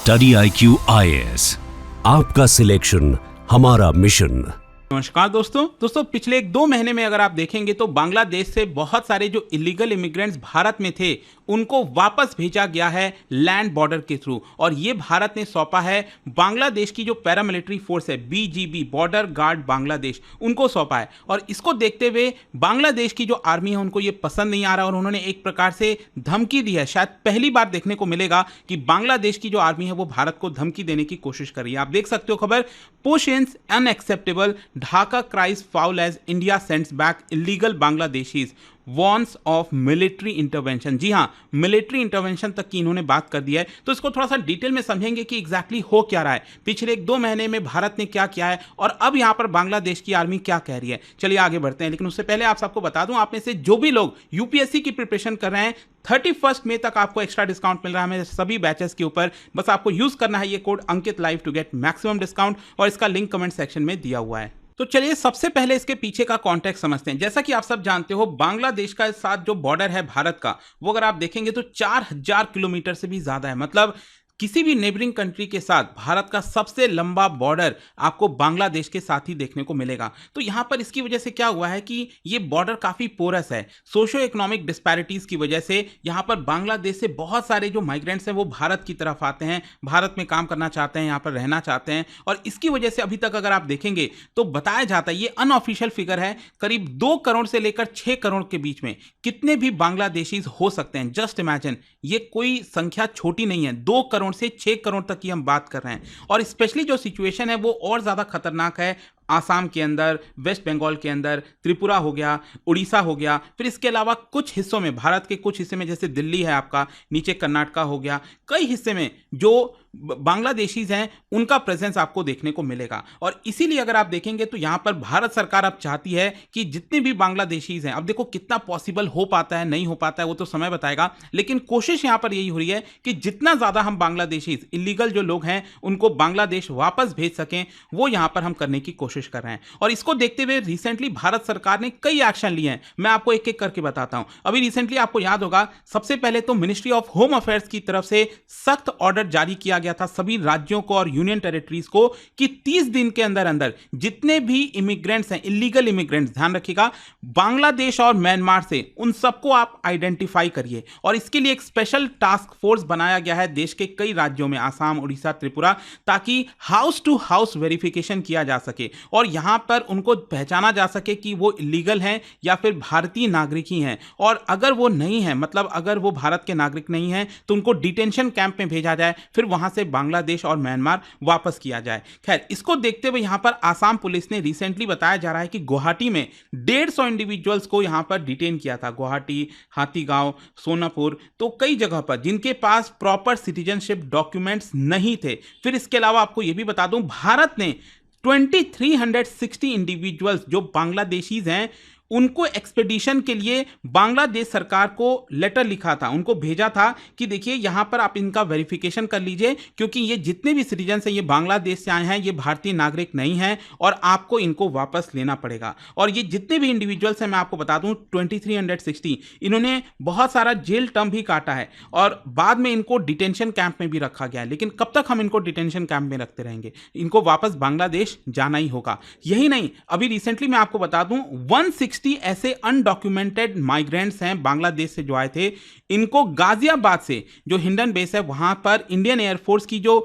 Study IQ IAS, आपका selection हमारा mission. नमस्कार दोस्तों पिछले 1-2 महीने में अगर आप देखेंगे तो बांग्लादेश से बहुत सारे जो इलीगल इमिग्रेंट्स भारत में थे उनको वापस भेजा गया है लैंड बॉर्डर के थ्रू, और ये भारत ने सौंपा है बांग्लादेश की जो पैरामिलिट्री फोर्स है BGB, बॉर्डर गार्ड बांग्लादेश, उनको सौंपा है। और इसको देखते हुए बांग्लादेश की जो आर्मी है उनको ये पसंद नहीं आ रहा और उन्होंने एक प्रकार से धमकी दी है। शायद पहली बार देखने को मिलेगा कि बांग्लादेश की जो आर्मी है वो भारत को धमकी देने की कोशिश कर रही है। आप देख सकते हो खबर, push ins unacceptable, Dhaka cries foul as India sends back illegal Bangladeshis, warns of military intervention. जी हाँ, मिलिट्री इंटरवेंशन तक की इन्होंने बात कर दी है। तो इसको थोड़ा सा डिटेल में समझेंगे कि एग्जैक्टली हो क्या रहा है, पिछले 1-2 महीने में भारत ने क्या किया है और अब यहां पर बांग्लादेश की आर्मी क्या कह रही है। चलिए आगे बढ़ते हैं, लेकिन उससे पहले आप सबको बता दूं, आप में से जो भी लोग यूपीएससी की प्रिपरेशन कर रहे हैं 31 मई तक आपको एक्स्ट्रा डिस्काउंट मिल रहा है मेरे सभी बैचेस के ऊपर। बस आपको यूज करना है ये code Ankit live to get maximum discount, और इसका लिंक कमेंट सेक्शन में दिया हुआ है। तो चलिए सबसे पहले इसके पीछे का कॉन्टेक्स्ट समझते हैं। जैसा कि आप सब जानते हो, बांग्लादेश का साथ जो बॉर्डर है भारत का, वो अगर आप देखेंगे तो 4000 किलोमीटर से भी ज्यादा है। मतलब किसी भी नेबरिंग कंट्री के साथ भारत का सबसे लंबा बॉर्डर आपको बांग्लादेश के साथ ही देखने को मिलेगा। तो यहां पर इसकी वजह से क्या हुआ है कि ये बॉर्डर काफी पोरस है। सोशियो इकोनॉमिक डिस्पैरिटीज की वजह से यहां पर बांग्लादेश से बहुत सारे जो माइग्रेंट्स हैं वो भारत की तरफ आते हैं, भारत में काम करना चाहते हैं, यहां पर रहना चाहते हैं। और इसकी वजह से अभी तक अगर आप देखेंगे तो बताया जाता है, ये अनऑफिशियल फिगर है, करीब 2 करोड़ से लेकर 6 करोड़ के बीच में कितने भी बांग्लादेशीज हो सकते हैं। जस्ट इमेजिन, ये कोई संख्या छोटी नहीं है। 2 करोड़ से 6 करोड़ तक की हम बात कर रहे हैं। और स्पेशली जो सिचुएशन है वो और ज्यादा खतरनाक है आसाम के अंदर, वेस्ट बंगाल के अंदर, त्रिपुरा हो गया, उड़ीसा हो गया, फिर इसके अलावा कुछ हिस्सों में, भारत के कुछ हिस्से में जैसे दिल्ली है आपका, नीचे कर्नाटका हो गया, कई हिस्से में जो बांग्लादेशीज हैं उनका प्रेजेंस आपको देखने को मिलेगा। और इसीलिए अगर आप देखेंगे तो यहां पर भारत सरकार अब चाहती है कि जितने भी बांग्लादेशीज हैं, अब देखो कितना पॉसिबल हो पाता है नहीं हो पाता है वो तो समय बताएगा, लेकिन कोशिश यहां पर यही हो रही है कि जितना ज्यादा हम बांग्लादेशीज, इलीगल जो लोग हैं, उनको बांग्लादेश वापस भेज सकें, वो यहां पर हम करने की कोशिश कर रहे हैं। और इसको देखते हुए रिसेंटली भारत सरकार ने कई एक्शन लिए हैं। मैं आपको एक एक करके बताता हूं। अभी रिसेंटली आपको याद होगा, सबसे पहले तो मिनिस्ट्री ऑफ होम अफेयर्स की तरफ से सख्त ऑर्डर जारी किया गया था सभी राज्यों को और यूनियन टेरिटरीज को कि 30 दिन के अंदर अंदर जितने भी इमिग्रेंट्स हैं, इलीगल इमिग्रेंट्स, ध्यान रखिएगा, बांग्लादेश और म्यांमार से, उन सबको आप आइडेंटिफाई करिए। और इसके लिए एक स्पेशल टास्क फोर्स बनाया गया है देश के कई राज्यों में, आसाम, उड़ीसा, त्रिपुरा, ताकि हाउस टू हाउस वेरिफिकेशन किया जा सके और यहां पर उनको पहचाना जा सके कि वो इलीगल हैं या फिर भारतीय नागरिक ही हैं। और अगर वो नहीं है, मतलब अगर वो भारत के नागरिक नहीं हैं, तो उनको डिटेंशन कैंप में भेजा जाए, फिर वहां से बांग्लादेश और म्यांमार वापस किया जाए। खैर, इसको देखते हुए यहां पर आसाम पुलिस ने रिसेंटली बताया जा रहा है कि गुवाहाटी में 150 इंडिविजुअल्स को यहां पर डिटेन किया था। गुवाहाटी, हाथीगांव, सोनापुर, तो कई जगह पर जिनके पास प्रॉपर सिटीजनशिप डॉक्यूमेंट्स नहीं थे। फिर इसके अलावा आपको यह भी बता दूं, भारत ने 2360 इंडिविजुअल्स जो बांग्लादेशीज हैं उनको एक्सपेडिशन के लिए बांग्लादेश सरकार को लेटर लिखा था, उनको भेजा था कि देखिए यहां पर आप इनका वेरिफिकेशन कर लीजिए, क्योंकि ये जितने भी सिटीजन हैं ये बांग्लादेश से आए हैं, ये भारतीय नागरिक नहीं हैं और आपको इनको वापस लेना पड़ेगा। और ये जितने भी इंडिविजुअल्स हैं, मैं आपको बता दूं 2360, इन्होंने बहुत सारा जेल टर्म भी काटा है और बाद में इनको डिटेंशन कैंप में भी रखा गया है। लेकिन कब तक हम इनको डिटेंशन कैंप में रखते रहेंगे? इनको वापस बांग्लादेश जाना ही होगा। यही नहीं, अभी रिसेंटली मैं आपको बता दूं 160 ऐसे अनडॉक्यूमेंटेड माइग्रेंट्स हैं बांग्लादेश से जो आए थे, इनको गाजियाबाद से जो हिंडन बेस है वहां पर इंडियन एयरफोर्स की जो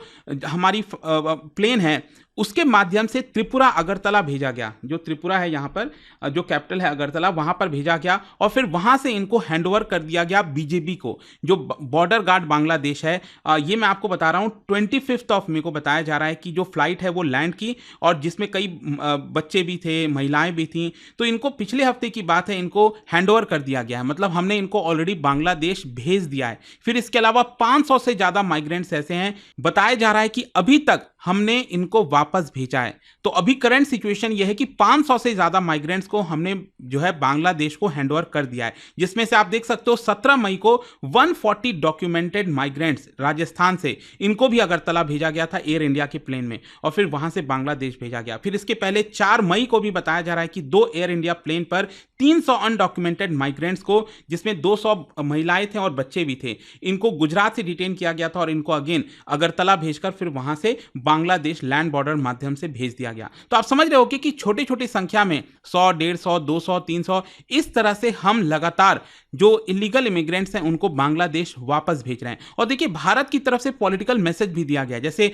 हमारी प्लेन है उसके माध्यम से त्रिपुरा अगरतला भेजा गया। जो त्रिपुरा है यहाँ पर, जो कैपिटल है अगरतला, वहाँ पर भेजा गया और फिर वहाँ से इनको हैंडओवर कर दिया गया BGB को, जो बॉर्डर गार्ड बांग्लादेश है। ये मैं आपको बता रहा हूँ 25 मई को बताया जा रहा है कि जो फ्लाइट है वो लैंड की, और जिसमें कई बच्चे भी थे, महिलाएं भी थीं। तो इनको पिछले हफ्ते की बात है, इनको हैंडओवर कर दिया गया है, मतलब हमने इनको ऑलरेडी बांग्लादेश भेज दिया है। फिर इसके अलावा 500 से ज़्यादा माइग्रेंट्स ऐसे हैं, बताया जा रहा है कि अभी तक हमने इनको वापस भेजा है। तो अभी करंट सिचुएशन यह है कि 500 से ज़्यादा माइग्रेंट्स को हमने जो है बांग्लादेश को हैंडओवर कर दिया है, जिसमें से आप देख सकते हो 17 मई को 140 डॉक्यूमेंटेड माइग्रेंट्स राजस्थान से, इनको भी अगरतला भेजा गया था एयर इंडिया के प्लेन में और फिर वहां से बांग्लादेश भेजा गया। फिर इसके पहले 4 मई को भी बताया जा रहा है कि 2 एयर इंडिया प्लेन पर 300 अनडॉक्यूमेंटेड माइग्रेंट्स को, जिसमें 200 महिलाएं थे और बच्चे भी थे, इनको गुजरात से डिटेन किया गया था और इनको अगेन अगरतला भेजकर फिर वहां से बांग्लादेश लैंड बॉर्डर माध्यम से भेज दिया गया। तो आप समझ रहे हो कि छोटी छोटी संख्या में 100, 150, 200, 300 इस तरह से हम लगातार जो इलीगल इमिग्रेंट्स हैं उनको बांग्लादेश वापस भेज रहे हैं। और देखिए भारत की तरफ से पॉलिटिकल मैसेज भी दिया गया, जैसे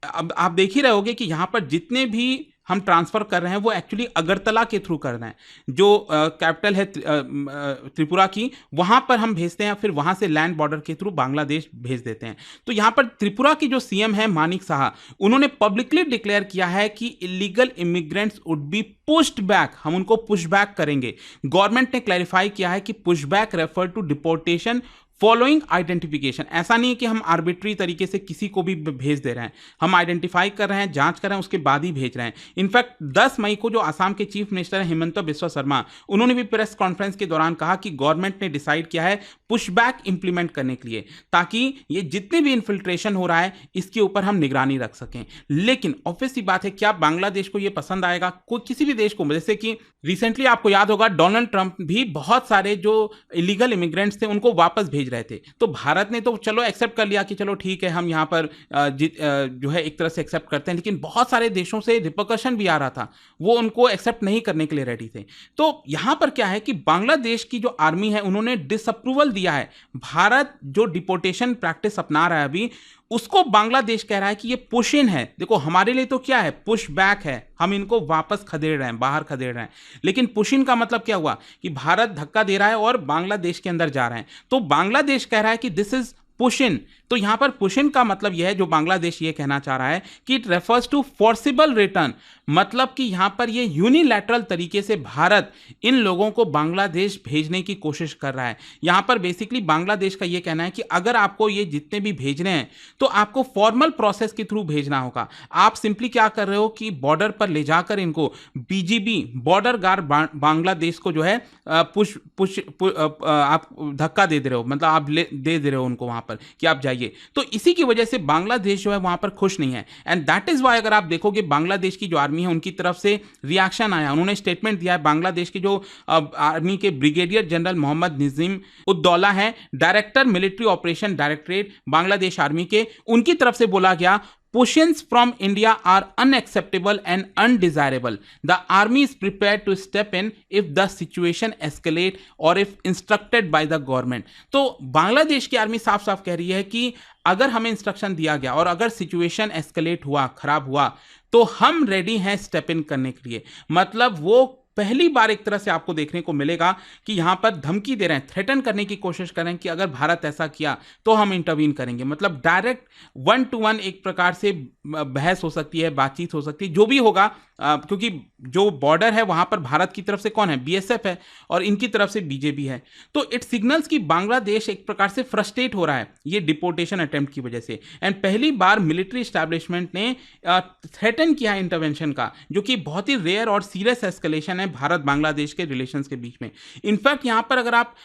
अब आप देख ही रहे होंगे कि यहां पर जितने भी हम ट्रांसफर कर रहे हैं वो एक्चुअली अगरतला के थ्रू कर रहे हैं, जो कैपिटल है त्रिपुरा की, वहां पर हम भेजते हैं, फिर वहां से लैंड बॉर्डर के थ्रू बांग्लादेश भेज देते हैं। तो यहां पर त्रिपुरा की जो सीएम है मानिक साहा, उन्होंने पब्लिकली डिक्लेयर किया है कि illegal immigrants would be pushed back, हम उनको पुश बैक करेंगे। गवर्नमेंट ने क्लैरिफाई किया है कि push back refer to deportation following identification. ऐसा नहीं है कि हम आर्बिट्री तरीके से किसी को भी भेज दे रहे हैं, हम आइडेंटिफाई कर रहे हैं, जांच कर रहे हैं, उसके बाद ही भेज रहे हैं। इनफैक्ट 10 मई को जो असम के चीफ मिनिस्टर है हिमंता बिस्वा शर्मा, उन्होंने भी प्रेस कॉन्फ्रेंस के दौरान कहा कि गवर्नमेंट ने डिसाइड किया है पुशबैक इंप्लीमेंट करने के लिए, ताकि ये जितने भी इन्फिल्ट्रेशन हो रहा है इसके ऊपर हम निगरानी रख सकें। लेकिन ऑब्वियस सी बात है, क्या बांग्लादेश को ये पसंद आएगा? कोई किसी भी देश को, जैसे कि रिसेंटली आपको याद होगा डोनाल्ड ट्रंप भी बहुत सारे जो इलीगल इमिग्रेंट्स थे उनको वापस भेज रहे थे, तो भारत ने तो चलो एक्सेप्ट कर लिया कि चलो ठीक है हम यहां पर जो है एक तरह से एक्सेप्ट करते हैं, लेकिन बहुत सारे देशों से रिपरकशन भी आ रहा था, वो उनको एक्सेप्ट नहीं करने के लिए रेडी थे। तो यहां पर क्या है कि बांग्लादेश की जो आर्मी है उन्होंने डिसअप्रूवल दिया है। भारत जो डिपोर्टेशन प्रैक्टिस अपना रहा है अभी, उसको बांग्लादेश कह रहा है कि ये पुश इन है। देखो हमारे लिए तो क्या है, पुश बैक है, हम इनको वापस खदेड़ रहे हैं, बाहर खदेड़ रहे हैं। लेकिन पुश इन का मतलब क्या हुआ कि भारत धक्का दे रहा है और बांग्लादेश के अंदर जा रहे हैं, तो बांग्लादेश कह रहा है कि दिस इज पुश इन। तो यहां पर पुश इन का मतलब यह है, जो बांग्लादेश ये कहना चाह रहा है कि it refers to forcible return, मतलब कि यहां पर ये यूनिलैटरल तरीके से भारत इन लोगों को बांग्लादेश भेजने की कोशिश कर रहा है। यहां पर बेसिकली बांग्लादेश का ये कहना है कि अगर आपको ये जितने भी भेजने हैं तो आपको फॉर्मल प्रोसेस के थ्रू भेजना होगा। आप सिंपली क्या कर रहे हो कि बॉर्डर पर ले जाकर इनको बीजीबी बॉर्डर गार्ड बांग्लादेश को जो है आप धक्का दे रहे हो, मतलब आप दे रहे हो उनको वहां पर कि आप जाइए। तो इसी की वजह से बांग्लादेश जो है वहां पर खुश नहीं है, एंड दैट इज वाई अगर आप देखोगे बांग्लादेश की जो आर्मी है उनकी तरफ से रिएक्शन आया, उन्होंने स्टेटमेंट दिया है। बांग्लादेश के जो आर्मी के ब्रिगेडियर जनरल मोहम्मद निज़ीम उद्दौला है, director military operation directorate Bangladesh army के, उनकी तरफ से बोला गया Push-ins from India are unacceptable and undesirable. The army is prepared to step in if the situation escalate or if instructed by the government. तो बांग्लादेश की army साफ साफ कह रही है कि अगर हमें इंस्ट्रक्शन दिया गया और अगर सिचुएशन एस्केलेट हुआ, खराब हुआ, तो हम रेडी हैं स्टेप इन करने के लिए। मतलब वो पहली बार एक तरह से आपको देखने को मिलेगा कि यहां पर धमकी दे रहे हैं, थ्रेटन करने की कोशिश कर रहे हैं कि अगर भारत ऐसा किया तो हम इंटरवीन करेंगे। मतलब डायरेक्ट 1-to-1 एक प्रकार से बहस हो सकती है, बातचीत हो सकती है, जो भी होगा, क्योंकि जो बॉर्डर है वहां पर भारत की तरफ से कौन है, बीएसएफ है, और इनकी तरफ से बीजेपी है। तो इट सिग्नल्स कि बांग्लादेश एक प्रकार से फ्रस्ट्रेट हो रहा है ये डिपोर्टेशन अटेम्प्ट की वजह से, एंड पहली बार मिलिट्री एस्टैब्लिशमेंट ने थ्रेटन किया इंटरवेंशन का, जो कि बहुत ही रेयर और सीरियस एस्केलेशन है भारत बांग्लादेश के रिलेशंस के बीच में। इनफैक्ट यहां पर अगर आप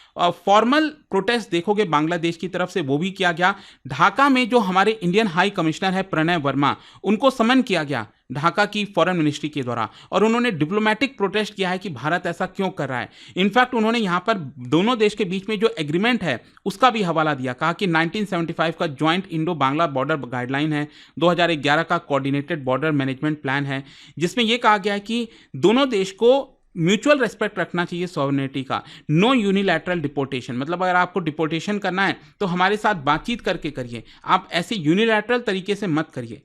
फॉर्मल प्रोटेस्ट देखोगे बांग्लादेश की तरफ से, वो भी किया गया। ढाका में जो हमारे इंडियन हाई कमिश्नर है प्रणय वर्मा, उनको समन किया गया ढाका की फॉरेन मिनिस्ट्री के द्वारा, और उन्होंने डिप्लोमेटिक प्रोटेस्ट किया है कि भारत ऐसा क्यों कर रहा है। इनफैक्ट उन्होंने यहां पर दोनों देश के बीच में जो एग्रीमेंट है उसका भी हवाला दिया, कहा कि 1975 का joint Indo Bangla border guideline है, 2011 का कोऑर्डिनेटेड बॉर्डर मैनेजमेंट प्लान है, जिसमें यह कहा गया है कि दोनों देश को म्यूचुअल रेस्पेक्ट रखना चाहिए सॉवरेनिटी का। नो यूनिलैटरल डिपोर्टेशन, मतलब अगर आपको डिपोर्टेशन करना है तो हमारे साथ बातचीत करके करिए, आप ऐसे यूनिलैटरल तरीके से मत करिए।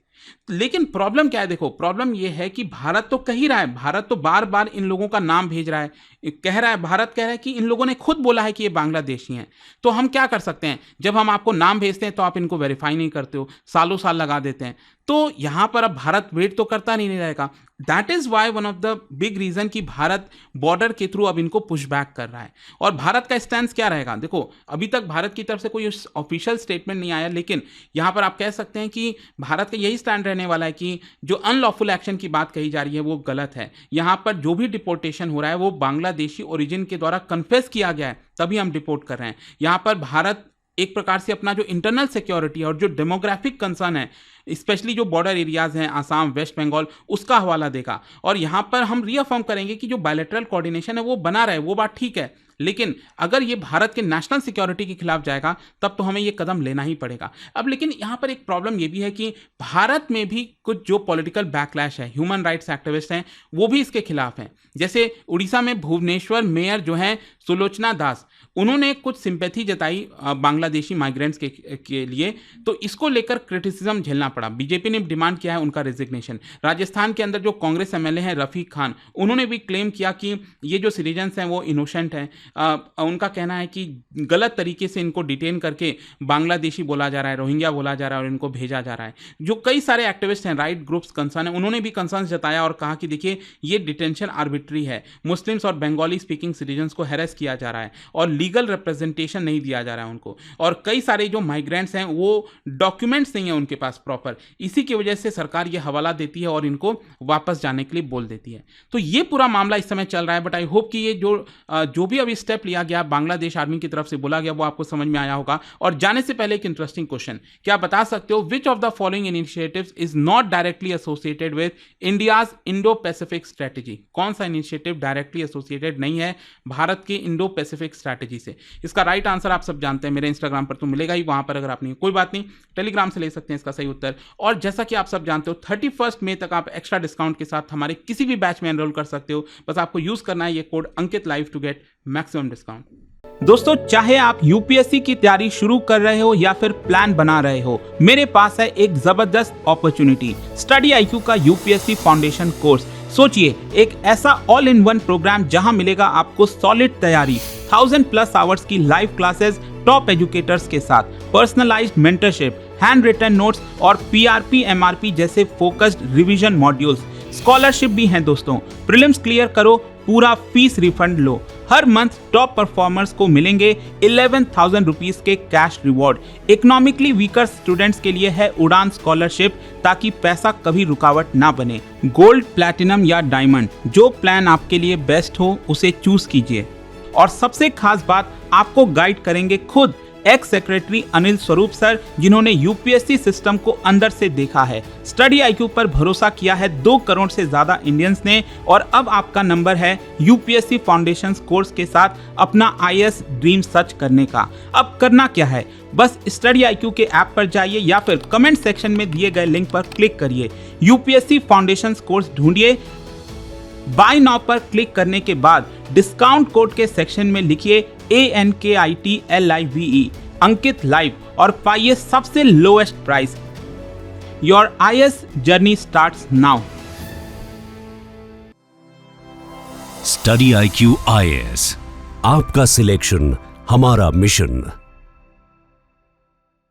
लेकिन प्रॉब्लम क्या है, देखो प्रॉब्लम यह है कि भारत तो कह ही रहा है, भारत तो बार बार इन लोगों का नाम भेज रहा है, कह रहा है, भारत कह रहा है कि इन लोगों ने खुद बोला है कि ये बांग्लादेशी हैं, तो हम क्या कर सकते हैं? जब हम आपको नाम भेजते हैं तो आप इनको वेरीफाई नहीं करते हो, सालों साल लगा देते हैं। तो यहाँ पर अब भारत वेट तो करता नहीं रहेगा। That is why one of the big reason कि भारत बॉर्डर के थ्रू अब इनको पुश बैक कर रहा है। और भारत का स्टैंड क्या रहेगा? देखो, अभी तक भारत की तरफ से कोई ऑफिशियल स्टेटमेंट नहीं आया, लेकिन यहाँ पर आप कह सकते हैं कि भारत का यही स्टैंड रहने वाला है कि जो अनलॉफुल एक्शन की बात कही जा रही है वो गलत है। यहाँ पर जो भी डिपोर्टेशन हो रहा है वो बांग्लादेशी ओरिजिन के द्वारा कन्फेस किया गया है, तभी हम डिपोर्ट कर रहे हैं। यहाँ पर भारत एक प्रकार से अपना जो इंटरनल सिक्योरिटी है और जो डेमोग्राफिक कंसर्न है, स्पेशली जो बॉर्डर एरियाज हैं आसाम, वेस्ट बंगाल, उसका हवाला देगा। और यहाँ पर हम रीअफर्म करेंगे कि जो बायलैटरल कोऑर्डिनेशन है वो बना रहे, वो बात ठीक है, लेकिन अगर ये भारत के नेशनल सिक्योरिटी के खिलाफ जाएगा तब तो हमें ये कदम लेना ही पड़ेगा। अब लेकिन यहाँ पर एक प्रॉब्लम ये भी है कि भारत में भी कुछ जो पॉलिटिकल बैकलैश है, ह्यूमन राइट्स एक्टिविस्ट हैं, वो भी इसके खिलाफ हैं। जैसे उड़ीसा में भुवनेश्वर मेयर जो हैं सुलोचना दास, उन्होंने कुछ सिंपैथी जताई बांग्लादेशी माइग्रेंट्स के लिए, तो इसको लेकर क्रिटिसिज्म झेलना पड़ा। बीजेपी ने डिमांड किया है उनका रेजिग्नेशन। राजस्थान के अंदर जो कांग्रेस एमएलए हैं रफीक खान, उन्होंने भी क्लेम किया कि ये जो सिटीजन्स हैं वो इनोसेंट हैं। उनका कहना है कि गलत तरीके से इनको डिटेन करके बांग्लादेशी बोला जा रहा है, रोहिंग्या बोला जा रहा है और इनको भेजा जा रहा है। जो कई सारे एक्टिविस्ट हैं, राइट ग्रुप्स कंसर्न है, उन्होंने भी कंसर्न जताया और कहा कि देखिए ये डिटेंशन आर्बिट्री है, मुस्लिम्स और बंगाली स्पीकिंग सिटीजन्स को हैरेस किया जा रहा है और लीगल रिप्रेजेंटेशन नहीं दिया जा रहा है उनको। और कई सारे जो माइग्रेंट्स हैं वो डॉक्यूमेंट्स नहीं है उनके पास प्रॉपर, इसी की वजह से सरकार ये हवाला देती है और इनको वापस जाने के लिए बोल देती है। तो ये पूरा मामला इस समय चल रहा है। बट आई होप कि ये जो भी अभी स्टेप लिया गया बांग्लादेश आर्मी की तरफ से बोला गया वो आपको समझ में आया होगा। और जाने से पहले एक इंटरेस्टिंग क्वेश्चन, क्या बता सकते हो which of the following initiatives is not directly associated with India's Indo Pacific strategy? कौन सा इनिशिएटिव डायरेक्टली एसोसिएटेड नहीं है भारत के इंडो पैसिफिक स्ट्रेटेजी से? इसका राइट आंसर आप सब जानते हैं, मेरे इंस्टाग्राम पर तो मिलेगा ही, वहां पर अगर आप नहीं, कोई बात नहीं, टेलीग्राम से ले सकते हैं इसका सही उत्तर। और जैसा कि आप सब जानते हो 31 मई तक आप एक्स्ट्रा डिस्काउंट के साथ हमारे किसी भी बैच में एनरोल कर सकते हो। बस आपको यूज करना है ये code Ankit live to get maximum discount. दोस्तों, चाहे आप यूपीएससी की तैयारी शुरू कर रहे हो या फिर प्लान बना रहे हो, मेरे पास है एक जबरदस्त अपॉर्चुनिटी, स्टडी आईक्यू का यूपीएससी फाउंडेशन कोर्स। सोचिए, एक ऐसा ऑल इन वन प्रोग्राम जहां मिलेगा आपको सॉलिड तैयारी, 1000+ आवर्स की लाइव क्लासेस टॉप एजुकेटर्स के साथ, personalised mentorship, hand written notes और पीआरपी एमआरपी जैसे फोकस्ड रिवीजन मॉड्यूल्स। स्कॉलरशिप भी हैं दोस्तों, प्रीलिम्स क्लियर करो, पूरा फीस रिफंड लो। हर मंथ टॉप परफॉर्मर्स को मिलेंगे 11,000 रुपीज के cash reward. Economically weaker students के लिए है उड़ान स्कॉलरशिप, ताकि पैसा कभी रुकावट ना बने। गोल्ड, प्लैटिनम या डायमंड, जो प्लान आपके लिए बेस्ट हो उसे चूज कीजिए। और सबसे खास बात, आपको गाइड करेंगे खुद x secretary Anil Swarup sir, जिन्होंने यूपीएससी सिस्टम को अंदर से देखा है। स्टडी आईक्यू पर भरोसा किया है 2 करोड़ से ज्यादा इंडियंस ने, और अब आपका नंबर है यूपीएससी फाउंडेशन कोर्स के साथ अपना आईएएस ड्रीम सच करने का। अब करना क्या है, बस स्टडी आईक्यू के ऐप पर जाइए या फिर कमेंट सेक्शन में दिए गए लिंक पर क्लिक करिए, यूपीएससी फाउंडेशन कोर्स ढूंढिए। बाय नाउ पर क्लिक करने के बाद डिस्काउंट कोड के सेक्शन में लिखिए ANKITLIVE अंकित लाइव और पाइए सबसे lowest price. Your IAS journey starts now. Study IQ IAS, आपका सिलेक्शन हमारा मिशन।